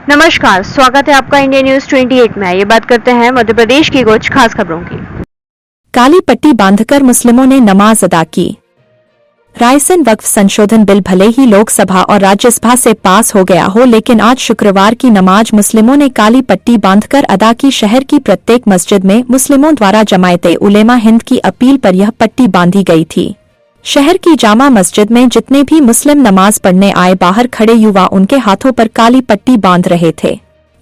नमस्कार, स्वागत है आपका इंडिया न्यूज 28 में। ये बात करते हैं मध्य प्रदेश की कुछ खास खबरों की। काली पट्टी बांधकर मुस्लिमों ने नमाज अदा की। रायसेन वक्फ संशोधन बिल भले ही लोकसभा और राज्यसभा से पास हो गया हो, लेकिन आज शुक्रवार की नमाज मुस्लिमों ने काली पट्टी बांधकर अदा की। शहर की प्रत्येक मस्जिद में मुस्लिमों द्वारा जमायते उलेमा हिंद की अपील पर यह पट्टी बांधी गई थी। शहर की जामा मस्जिद में जितने भी मुस्लिम नमाज पढ़ने आए, बाहर खड़े युवा उनके हाथों पर काली पट्टी बांध रहे थे।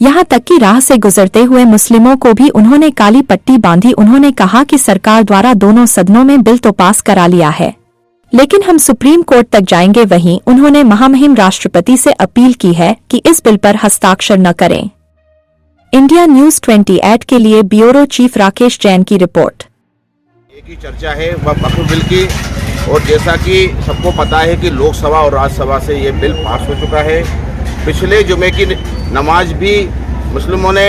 यहाँ तक कि राह से गुजरते हुए मुस्लिमों को भी उन्होंने काली पट्टी बांधी। उन्होंने कहा कि सरकार द्वारा दोनों सदनों में बिल तो पास करा लिया है, लेकिन हम सुप्रीम कोर्ट तक जाएंगे। वहीं उन्होंने महामहिम राष्ट्रपति से अपील की है कि इस बिल पर हस्ताक्षर न करें। इंडिया न्यूज 28 के लिए ब्यूरो चीफ राकेश जैन की रिपोर्ट। एक ही चर्चा है वह वक्फ बिल की, और जैसा कि सबको पता है कि लोकसभा और राज्यसभा से ये बिल पास हो चुका है। पिछले जुमे की नमाज भी मुस्लिमों ने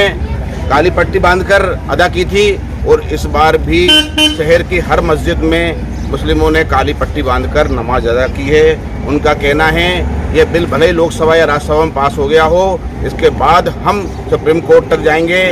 काली पट्टी बांधकर अदा की थी, और इस बार भी शहर की हर मस्जिद में मुस्लिमों ने काली पट्टी बांधकर नमाज अदा की है। उनका कहना है ये बिल भले ही लोकसभा या राज्यसभा में पास हो गया हो, इसके बाद हम सुप्रीम कोर्ट तक जाएंगे।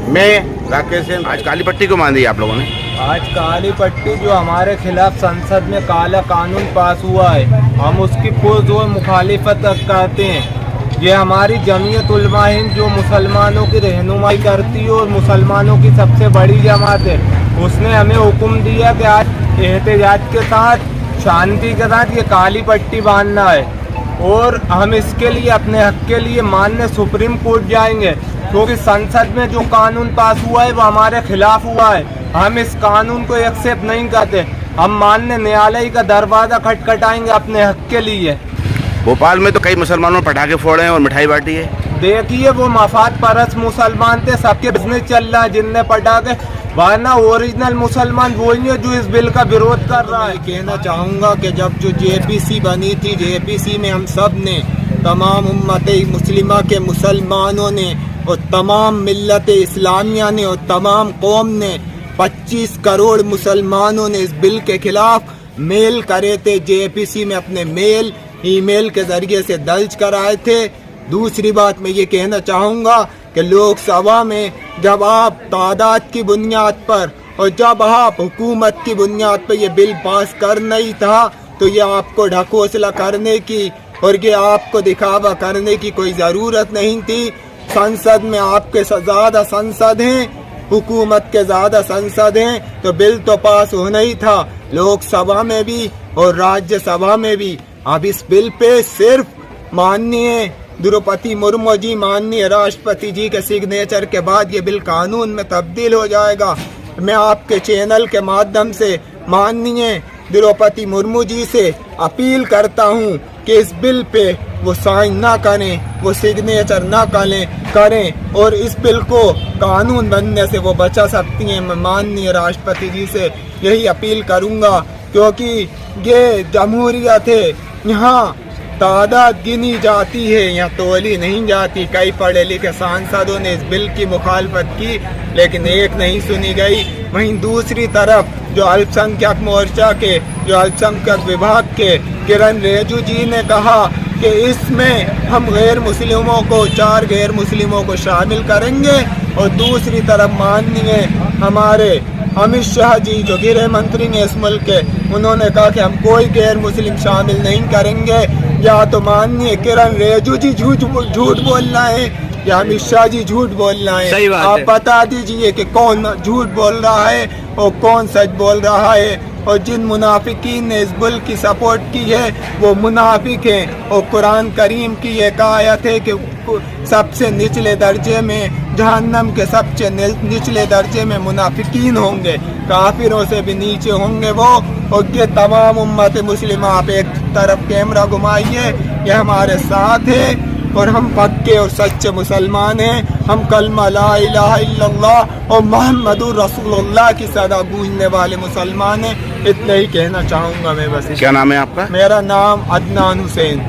मैं राकेश सिंह। आज काली पट्टी को बांधी आप लोगों ने? आज काली पट्टी जो हमारे खिलाफ संसद में काला कानून पास हुआ है, हम उसकी पुरजोर मुखालिफत करते हैं। ये हमारी जमीयत उलमा हिंद जो मुसलमानों की रहनुमाई करती है और मुसलमानों की सबसे बड़ी जमात है, उसने हमें हुक्म दिया कि आज एहतजाज के साथ, शांति के साथ ये काली पट्टी बांधना है, और हम इसके लिए अपने हक के लिए मानने सुप्रीम कोर्ट जाएंगे, क्योंकि संसद में जो कानून पास हुआ है वो हमारे खिलाफ हुआ है। हम इस कानून को एक्सेप्ट नहीं करते। हम माननीय न्यायालय का दरवाजा खटखटाएंगे अपने हक के लिए। भोपाल में तो कई मुसलमानों ने पटाखे फोड़े हैं और मिठाई बांटी है। देखिए, वो मफाद परस्त मुसलमान थे, सबके बिजनेस चल रहा है जिनने पटाखे, वरना ओरिजिनल मुसलमान वही है जो इस बिल का विरोध कर रहा है। कहना चाहूँगा कि जब जो JPC बनी थी, JPC में हम सब ने, तमाम उम्मत मुस्लिमा के मुसलमानों ने और तमाम मिल्लत इस्लामिया ने और तमाम कौम ने, 25 करोड़ मुसलमानों ने इस बिल के खिलाफ मेल करे थे। JPC में अपने मेल ईमेल के जरिए से दर्ज कराए थे। दूसरी बात मैं ये कहना चाहूँगा कि लोकसभा में जब आप तादाद की बुनियाद पर और जब आप हुकूमत की बुनियाद पर ये बिल पास कर नहीं था, तो ये आपको ढकोसला करने की और ये आपको दिखावा करने की कोई ज़रूरत नहीं थी। संसद में आपके ज़्यादा सांसद हैं, हुकूमत के ज़्यादा सांसद हैं, तो बिल तो पास होना ही था, लोकसभा में भी और राज्यसभा में भी। अब इस बिल पे सिर्फ माननीय द्रौपदी मुर्मू जी, माननीय राष्ट्रपति जी के सिग्नेचर के बाद ये बिल कानून में तब्दील हो जाएगा। मैं आपके चैनल के माध्यम से माननीय द्रौपदी मुर्मू जी से अपील करता हूँ कि इस बिल पे वो साइन ना करें, वो सिग्नेचर ना करें और इस बिल को कानून बनने से वो बचा सकती हैं। मैं माननीय राष्ट्रपति जी से यही अपील करूँगा, क्योंकि ये जमहूरियत है, यहाँ तादाद गिनी जाती है, यहाँ तोली नहीं जाती। कई पढ़े लिखे सांसदों ने इस बिल की मुखालफत की, लेकिन एक नहीं सुनी गई। वहीं दूसरी तरफ जो अल्पसंख्यक मोर्चा के, जो अल्पसंख्यक विभाग के किरण रिजिजू जी ने कहा कि इसमें हम गैर मुस्लिमों को, 4 गैर मुस्लिमों को शामिल करेंगे, और दूसरी तरफ माननीय हमारे अमित शाह जी जो गृह मंत्री हैं इस मुल्क के, उन्होंने कहा कि हम कोई गैर मुस्लिम शामिल नहीं करेंगे। या तो माननीय किरण रिजिजू जी झूठ बोलना है या अमित शाह जी झूठ बोलना है। आप बता दीजिए कि कौन झूठ बोल रहा है और कौन सच बोल रहा है। और जिन मुनाफिकीन ने इस बिल की सपोर्ट की है वो मुनाफिक हैं, और कुरान करीम की एक आयत है कि सबसे निचले दर्जे में, जहन्नम के सबसे निचले दर्जे में मुनाफिकीन होंगे, काफिरों से भी नीचे होंगे वो। और ये तमाम उम्मत मुस्लिम, आप एक तरफ कैमरा घुमाइए, ये हमारे साथ है और हम पक्के और सच्चे मुसलमान हैं। हम कलमा ला इलाहा इल्लल्लाह और मोहम्मदुर रसूलुल्लाह की सदा गूंजने वाले मुसलमान हैं। इतना ही कहना चाहूँगा मैं बस। क्या नाम है आपका? मेरा नाम अदनान हुसैन।